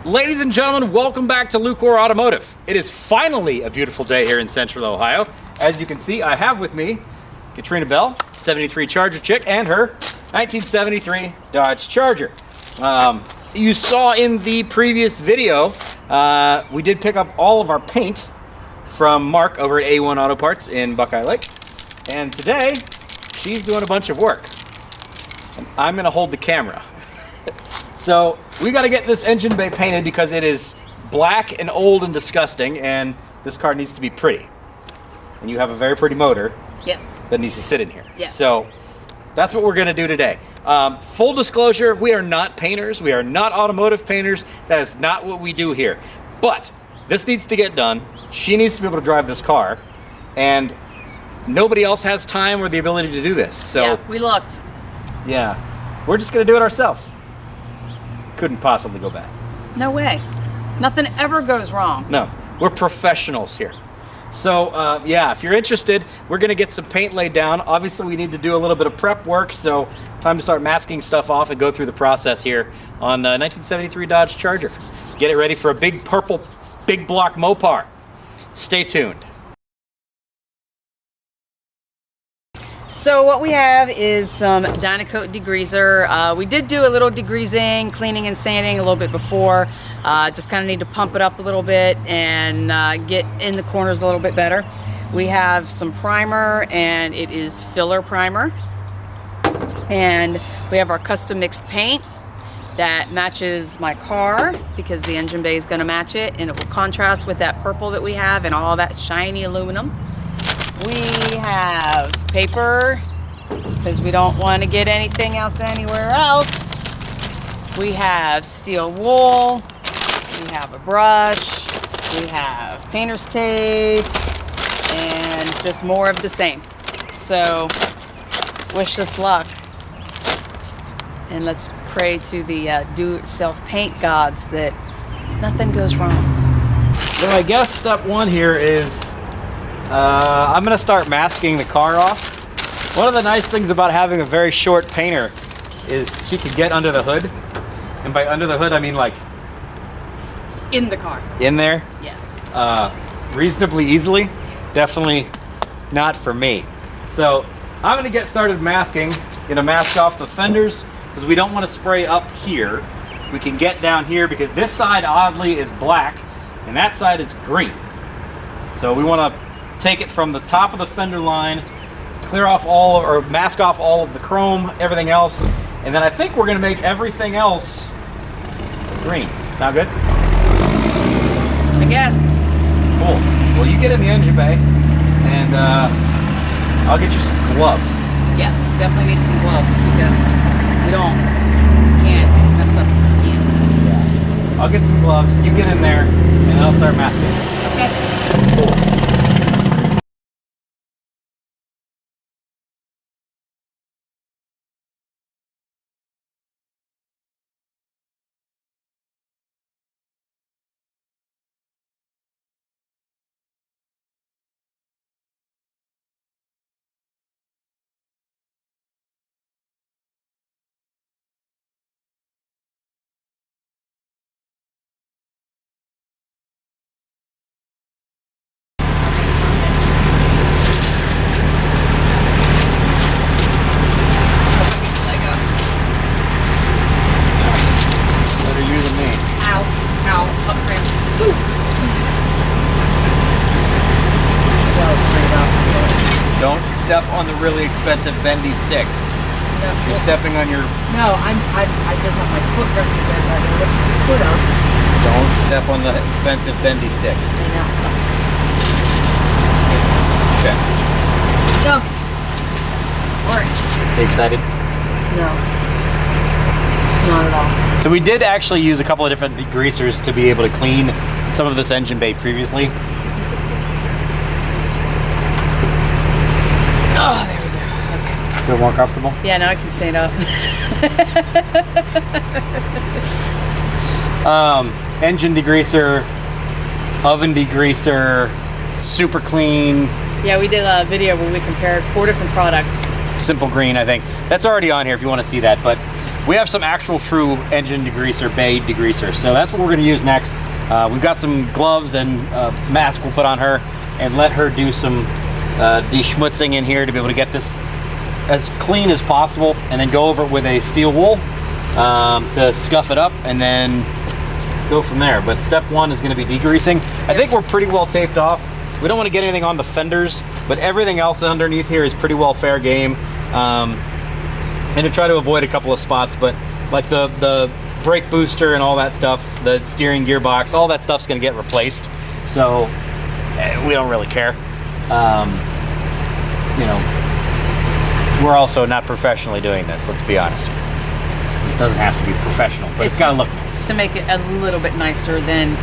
Ladies and gentlemen, welcome back to Lucore Automotive. It is finally a beautiful day here in Central Ohio. As you can see, I have with me Katrina Bell, 73ChargerChic, and her 1973 Dodge Charger. You saw in the previous video, we did pick up all of our paint from Mark over at A1 Auto Parts in Buckeye Lake. And today, she's doing a bunch of work. And I'm gonna hold the camera. So we got to get this engine bay painted because it is black and old and disgusting, and this car needs to be pretty. And you have a very pretty motor. Yes. That needs to sit in here. Yes. So that's what we're going to do today. Full disclosure, we are not painters. We are not automotive painters. That is not what we do here. But this needs to get done. She needs to be able to drive this car, and nobody else has time or the ability to do this. So yeah, we looked. Yeah, we're just going to do it ourselves. Couldn't possibly go bad. No way. Nothing ever goes wrong. No, we're professionals here. So yeah, if you're interested, we're gonna get some paint laid down. Obviously we need to do a little bit of prep work, so time to start masking stuff off and go through the process here on the 1973 Dodge Charger. Get it ready for a big purple, big block Mopar. Stay tuned. So what we have is some Dyno degreaser. We did do a little degreasing, cleaning and sanding a little bit before. Just kind of need to pump it up a little bit and get in the corners a little bit better. We have some primer, and it is filler primer. And we have our custom mixed paint that matches my car because the engine bay is going to match it, and it will contrast with that purple that we have and all that shiny aluminum. We have paper because we don't want to get anything else anywhere else. We have steel wool. We have a brush. We have painter's tape and just more of the same. So wish us luck, and let's pray to the do-it-yourself paint gods that nothing goes wrong. So I guess step one here is I'm gonna start masking the car off. One of the nice things about having a very short painter is she could get under the hood. And by under the hood, I mean like In the car. in there. Yes. Reasonably easily. Definitely not for me. So I'm gonna get started masking. Gonna mask off the fenders because we don't want to spray up here. We can get down here because this side oddly is black and that side is green. So we want to take it from the top of the fender line, clear off all, or mask off all of the chrome, everything else, and then I think we're going to make everything else green. Sound good? I guess. Cool. Well, you get in the engine bay, and I'll get you some gloves. Yes, definitely need some gloves because we can't mess up the skin. Yeah. I'll get some gloves, you get in there, and I'll start masking. Okay. Cool. Don't step on the really expensive bendy stick. No, You're stepping on your... No, I just have my foot rested there, so I can lift my foot up. Don't step on the expensive bendy stick. I know. Okay. Go. Alright. Are you excited? No. Not at all. So we did actually use a couple of different degreasers to be able to clean some of this engine bay previously. Oh, there we go. Okay. Feel more comfortable? Yeah, now I can stand up. Engine degreaser, oven degreaser, super clean. Yeah, we did a video where we compared 4 different products. Simple green, I think. That's already on here if you want to see that, but we have some actual true engine degreaser, bay degreaser. So that's what we're gonna use next. We've got some gloves and mask we'll put on her and let her do some deschmutzing in here to be able to get this as clean as possible, and then go over it with a steel wool to scuff it up, and then go from there. But step one is going to be degreasing. I think we're pretty well taped off. We don't want to get anything on the fenders, but everything else underneath here is pretty well fair game. And to try to avoid a couple of spots, but like the brake booster and all that stuff, the steering gearbox, all that stuff's going to get replaced. So we don't really care. You know, we're also not professionally doing this, let's be honest. This doesn't have to be professional, but it's gotta look nice. To make it a little bit nicer than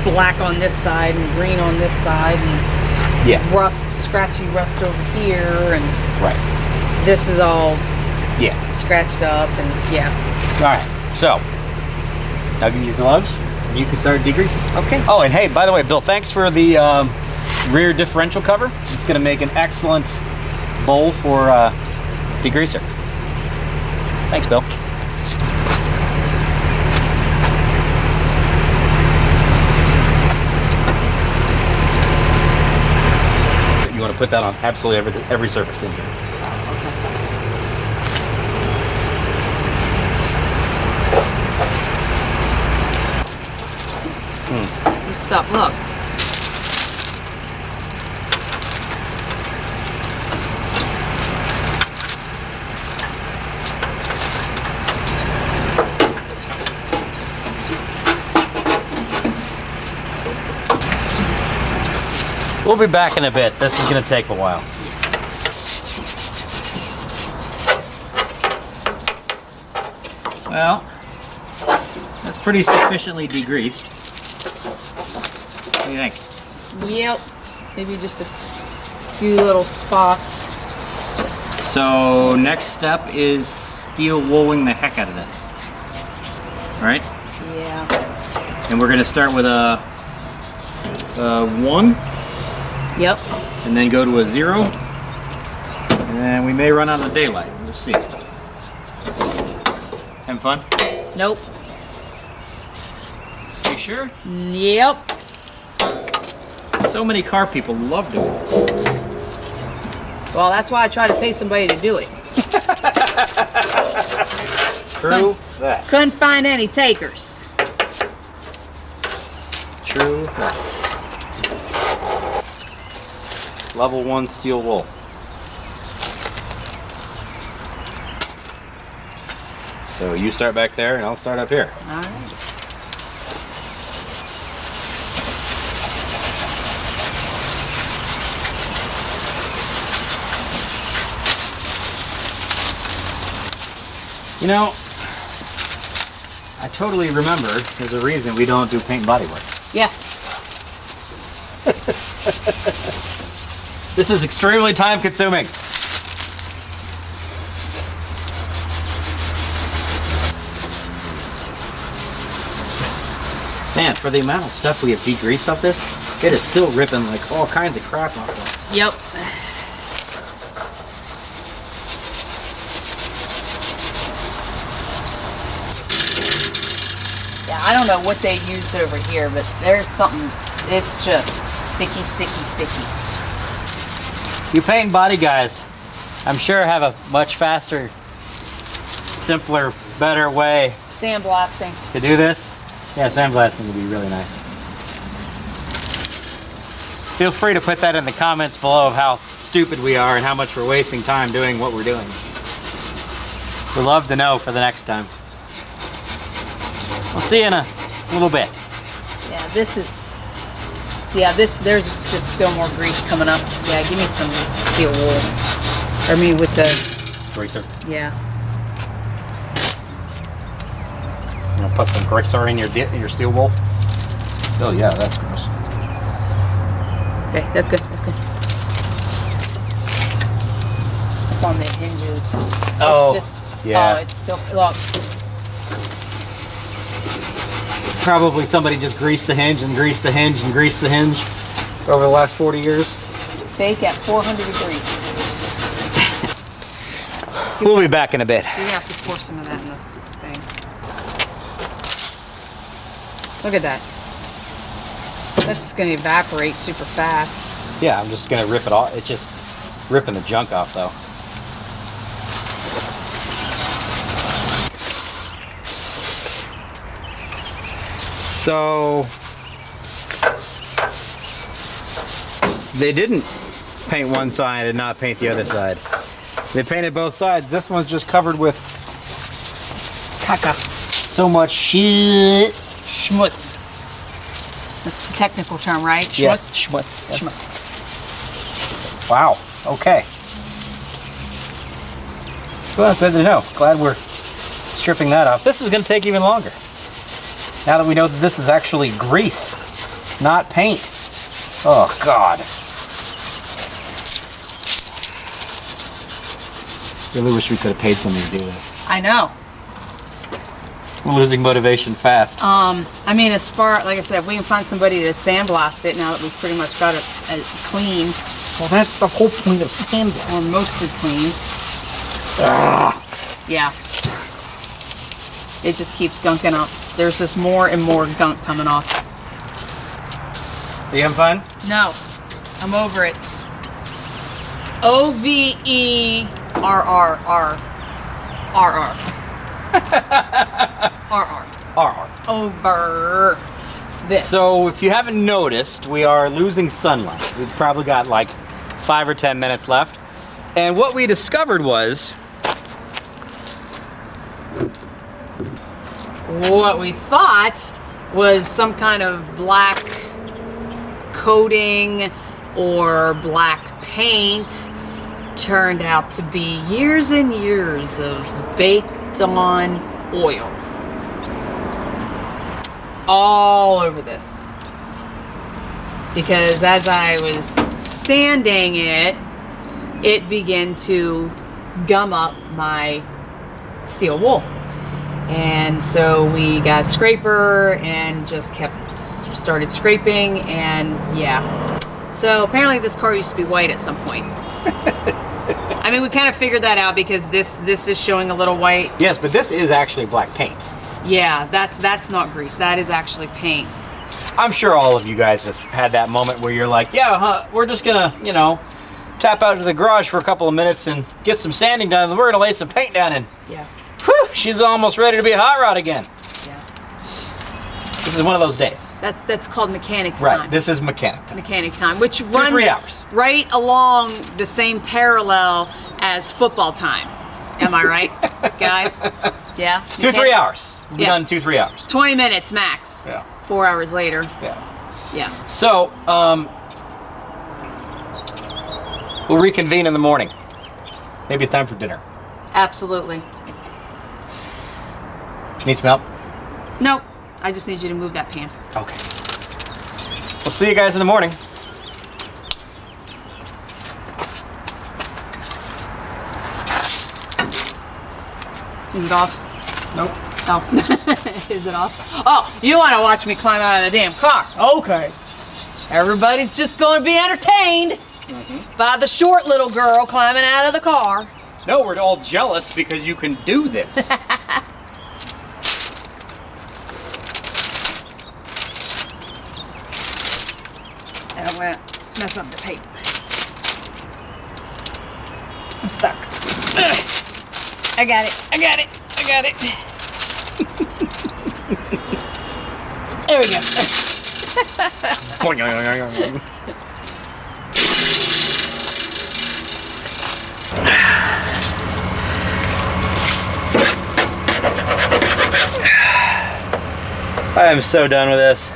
black on this side and green on this side, and rust, scratchy rust over here, and this is all scratched up, and All right, so I'll give you your gloves, and you can start degreasing. Okay. Oh, and hey, by the way, Bill, thanks for the rear differential cover. It's gonna make an excellent bowl for degreaser. Thanks, Bill. You want to put that on absolutely every surface in here. This stuff, look. We'll be back in a bit. This is going to take a while. Well, that's pretty sufficiently degreased. What do you think? Yep. Maybe just a few little spots. So next step is steel wooling the heck out of this. Right? Yeah. And we're going to start with a 1. Yep. And then go to a 0. And then we may run out of daylight. We'll see. Having fun? Nope. You sure? Yep. So many car people love doing this. Well, that's why I try to pay somebody to do it. True that. Couldn't find any takers. True that. Level 1 steel wool. So you start back there and I'll start up here. All right. You know, I totally remember there's a reason we don't do paint and body work. Yeah. This is extremely time consuming. Man, for the amount of stuff we have degreased off this, it is still ripping like all kinds of crap off us. Yep. Yeah, I don't know what they used over here, but there's something, it's just sticky, sticky, sticky. You paint and body guys, I'm sure have a much faster, simpler, better way Sandblasting. to do this. Yeah, sandblasting would be really nice. Feel free to put that in the comments below of how stupid we are and how much we're wasting time doing what we're doing. We'd love to know for the next time. We'll see you in a little bit. Yeah, this is, there's just still more grease coming up. Yeah, give me some steel wool. I mean with the... Greaser. Yeah. You know, put some greaser in your steel wool. Oh yeah, that's gross. Okay, that's good, that's good. It's on the hinges. Oh, It's just, yeah. Oh, it's still, look. Probably somebody just greased the hinge and greased the hinge and greased the hinge over the last 40 years. Bake at 400 degrees. We'll be back in a bit. You're gonna have to pour some of that in the... Look at that. That's just going to evaporate super fast. Yeah, I'm just gonna rip it off. It's just ripping the junk off though. So they didn't paint one side and not paint the other side. They painted both sides. This one's just covered with caca. So much shit. Schmutz. That's the technical term, right? Schmutz? Yes, schmutz. Yes. Schmutz. Wow, okay. Well, good to know. Glad we're stripping that off. This is going to take even longer. Now that we know that this is actually grease, not paint. Oh, God. Really wish we could have paid somebody to do this. I know. We're losing motivation fast. I mean, as far, like I said, if we can find somebody to sandblast it now that we've pretty much got it clean. Well, that's the whole point of sandblast. Or mostly clean. Yeah. It just keeps gunking up. There's just more and more gunk coming off. Are you having fun? No. I'm over it. O-V-E-R-R-R. R-R. R. Over this. So if you haven't noticed, we are losing sunlight. We've probably got like 5 or 10 minutes left. And what we discovered was what we thought was some kind of black coating or black paint turned out to be years and years of baked on oil all over this. Because as I was sanding it, it began to gum up my steel wool. And so we got a scraper and just started scraping, and yeah. So apparently this car used to be white at some point. I mean, we kind of figured that out because this is showing a little white. yes, but this is actually black paint. Yeah, that's not grease. That is actually paint. I'm sure all of you guys have had that moment where you're like, yeah, we're just gonna, you know, tap out to the garage for a couple of minutes and get some sanding done, and we're gonna lay some paint down, and Yeah. whew, she's almost ready to be a hot rod again. Yeah. This is one of those days. That's called mechanics Right, time. this is mechanic time. Mechanic time, which runs 3 hours. right along the same parallel as football time. Am I right, guys? Yeah. 2-3 hours. We'll be Yeah. done in 2-3 hours. 20 minutes max. Yeah. 4 hours later. Yeah. Yeah. So, we'll reconvene in the morning. Maybe it's time for dinner. Absolutely. Need some help? Nope. I just need you to move that pan. Okay. We'll see you guys in the morning. Is it off? Nope. Oh. Is it off? Oh, you want to watch me climb out of the damn car. Okay. Everybody's just going to be entertained by the short little girl climbing out of the car. No, we're all jealous because you can do this. I don't want to mess up the paper. I'm stuck. Ugh. I got it. I got it. I got it. There we go. I am so done with this.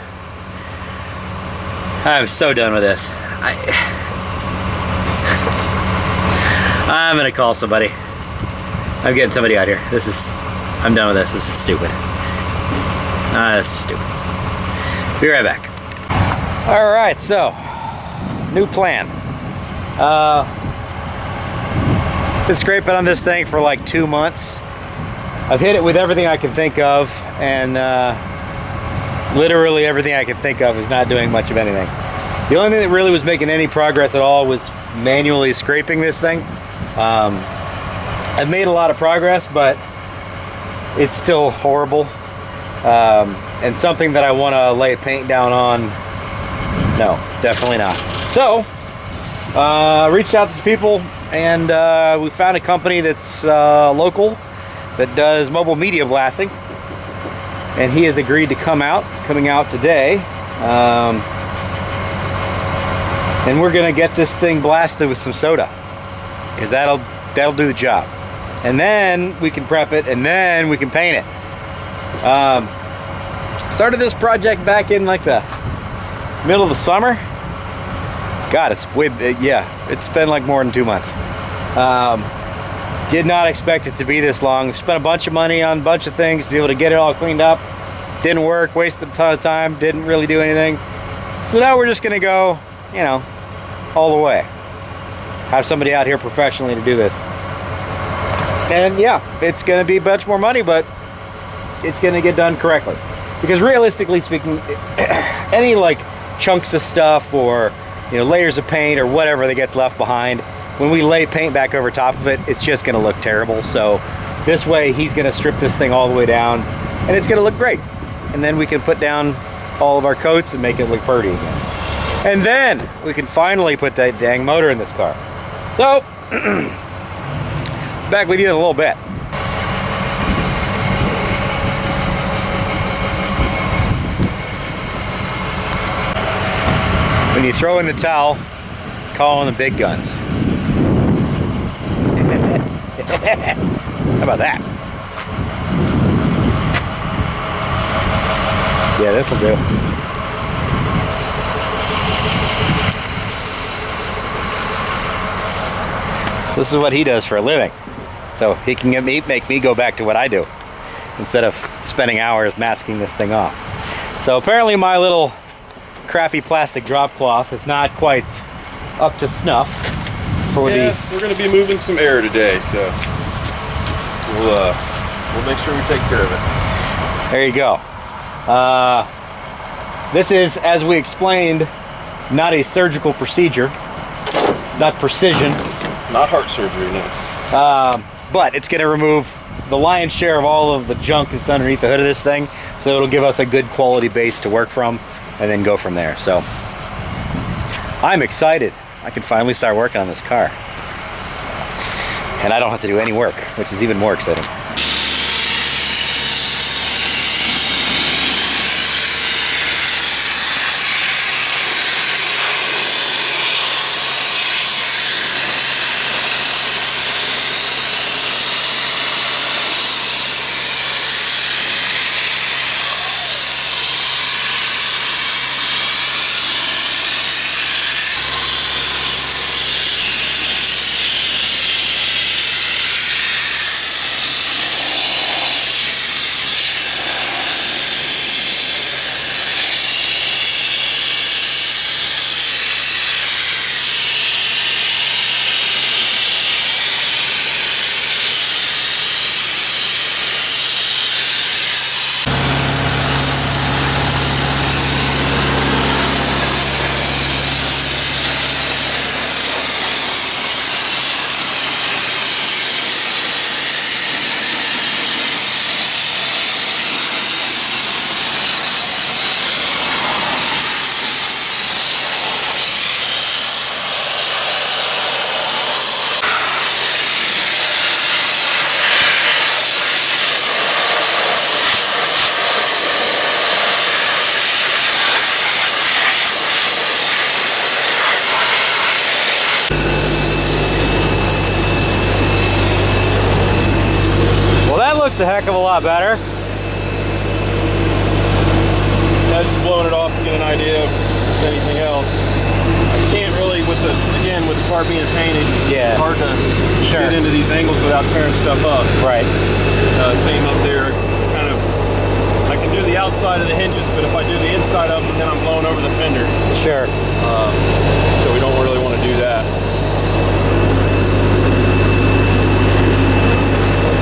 I'm so done with this. I'm gonna call somebody. I'm getting somebody out here. I'm done with this. This is stupid. This is stupid. Be right back. All right, so new plan. Been scraping on this thing for like 2 months. I've hit it with everything I can think of, and literally everything I can think of is not doing much of anything. The only thing that really was making any progress at all was manually scraping this thing. I've made a lot of progress, but it's still horrible. and something that I want to lay paint down on, no, definitely not. So, reached out to some people, and we found a company that's local that does mobile media blasting, and he has agreed to coming out today, and we're gonna get this thing blasted with some soda, because that'll do the job, and then we can prep it, and then we can paint it. Started this project back in like the middle of the summer. God, it's been like more than 2 months. Did not expect it to be this long. We've spent a bunch of money on a bunch of things to be able to get it all cleaned up. Didn't work, wasted a ton of time, didn't really do anything. So now we're just gonna go, you know, all the way. Have somebody out here professionally to do this. And yeah, it's gonna be much more money, but it's gonna get done correctly. Because realistically speaking, any like chunks of stuff or, you know, layers of paint or whatever that gets left behind, when we lay paint back over top of it, it's just gonna look terrible. So this way he's gonna strip this thing all the way down and it's gonna look great. And then we can put down all of our coats and make it look pretty again. And then we can finally put that dang motor in this car. So, back with you in a little bit. When you throw in the towel, call on the big guns. How about that? Yeah, this'll do. This is what he does for a living. So he can make me go back to what I do instead of spending hours masking this thing off. So apparently my little crappy plastic drop cloth is not quite up to snuff for we're going to be moving some air today, so we'll make sure we take care of it. There you go. This is, as we explained, not a surgical procedure, not precision. Not heart surgery, no. But it's going to remove the lion's share of all of the junk that's underneath the hood of this thing, so it'll give us a good quality base to work from and then go from there. So I'm excited. I can finally start working on this car. And I don't have to do any work, which is even more exciting. Looks a heck of a lot better. Yeah, just blowing it off to get an idea of anything else. I can't really, with the car being painted, yeah, it's hard to get into these angles without tearing stuff up. Right. Same up there. Kind of, I can do the outside of the hinges, but if I do the inside of them, then I'm blowing over the fender. Sure. So we don't really want to do that.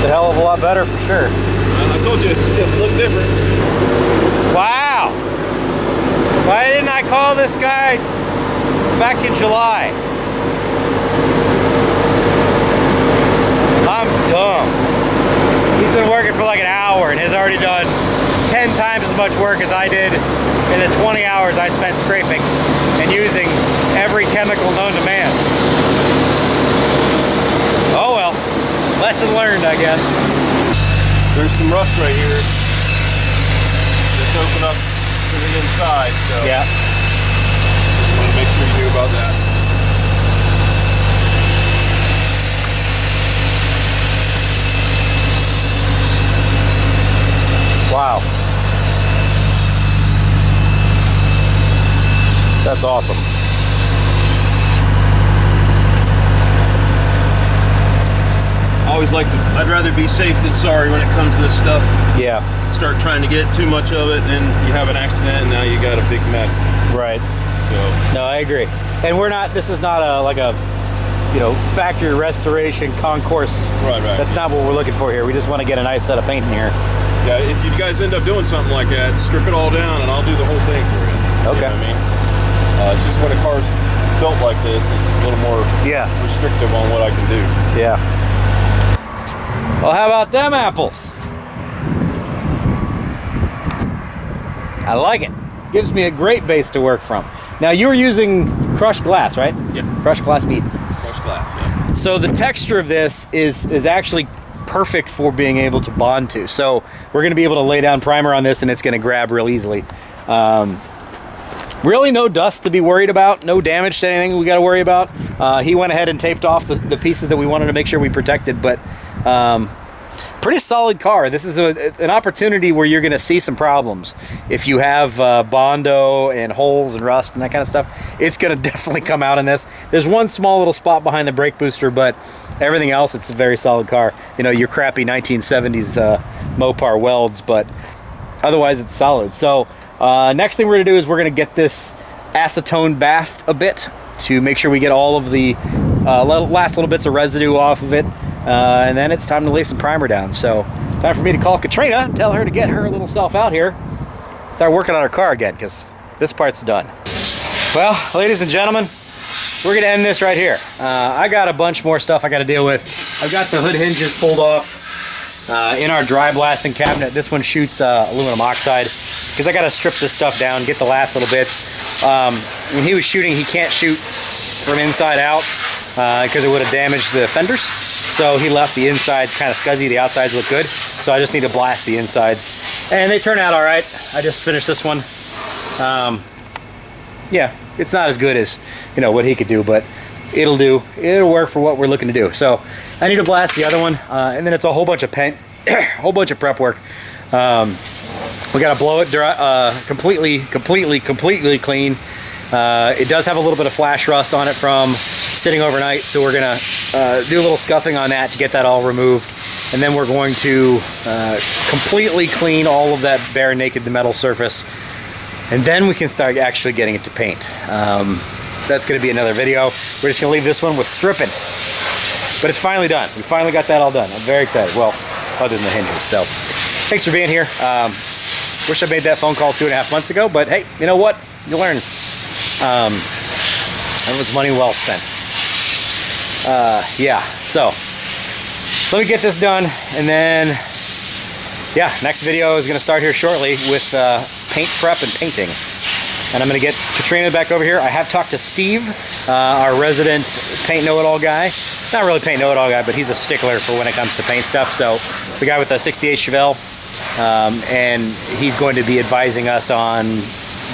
It's a hell of a lot better for sure. I told you, it looked different. Wow. Why didn't I call this guy back in July? I'm dumb. He's been working for like an hour and has already done 10 times as much work as I did in the 20 hours I spent scraping and using every chemical known to man. Oh well, lesson learned, I guess. There's some rust right here. Just open up to the inside, so Yeah. just want to make sure you knew about that. Wow. That's awesome. Always like to, I'd rather be safe than sorry when it comes to this stuff. Yeah. Start trying to get too much of it and you have an accident and now you got a big mess. Right. So No, I agree. And we're not, this is not like a, you know, factory restoration concourse. Right. That's not what we're looking for here. We just want to get a nice set of paint in here. Yeah, if you guys end up doing something like that, strip it all down and I'll do the whole thing for you. Okay. You know what I mean? It's just when a car's built like this, it's a little more restrictive on what I can do. Yeah. Well, how about them apples? I like it. Gives me a great base to work from. Now, you were using crushed glass, right? Yeah. Crushed glass bead. Crushed glass, yeah. So the texture of this is actually perfect for being able to bond to. So we're going to be able to lay down primer on this and it's going to grab real easily. Really no dust to be worried about, no damage to anything we got to worry about. He went ahead and taped off the pieces that we wanted to make sure we protected, but pretty solid car. This is an opportunity where you're going to see some problems. If you have Bondo and holes and rust and that kind of stuff, it's going to definitely come out in this. There's one small little spot behind the brake booster, but everything else, it's a very solid car. You know, your crappy 1970s Mopar welds, but otherwise it's solid. So next thing we're going to do is we're going to get this acetone bathed a bit to make sure we get all of the last little bits of residue off of it. And then it's time to lay some primer down. So time for me to call Katrina, tell her to get her little self out here, start working on her car again, because this part's done. Well, ladies and gentlemen, we're gonna end this right here. I got a bunch more stuff I gotta deal with. I've got the hood hinges pulled off in our dry blasting cabinet. This one shoots aluminum oxide, because I gotta strip this stuff down, get the last little bits. When he was shooting, he can't shoot from inside out, because it would have damaged the fenders. So he left the insides kind of scuzzy, the outsides look good. So I just need to blast the insides. And they turn out all right. I just finished this one. Yeah, it's not as good as, you know, what he could do, but it'll do. It'll work for what we're looking to do. So I need to blast the other one, and then it's a whole bunch of paint, a whole bunch of prep work. We gotta blow it dry, completely clean. It does have a little bit of flash rust on it from sitting overnight, so we're gonna do a little scuffing on that to get that all removed, and then we're going to completely clean all of that bare naked metal surface, and then we can start actually getting it to paint. That's gonna be another video. We're just gonna leave this one with stripping, but it's finally done. We finally got that all done. I'm very excited. Well, other than the hinges. So thanks for being here. Wish I made that phone call 2.5 months ago, but hey, you know what? You learn. It was money well spent. Yeah, so let me get this done, and then yeah, next video is going to start here shortly with paint prep and painting. And I'm going to get Katrina back over here. I have talked to Steve, our resident paint know-it-all guy. Not really paint know-it-all guy, but he's a stickler for when it comes to paint stuff. So the guy with the 68 Chevelle, and he's going to be advising us on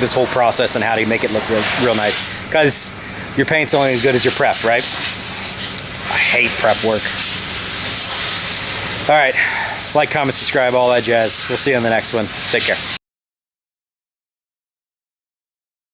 this whole process and how to make it look real nice. Because your paint's only as good as your prep, right? I hate prep work. All right, like, comment, subscribe, all that jazz. We'll see you on the next one. Take care.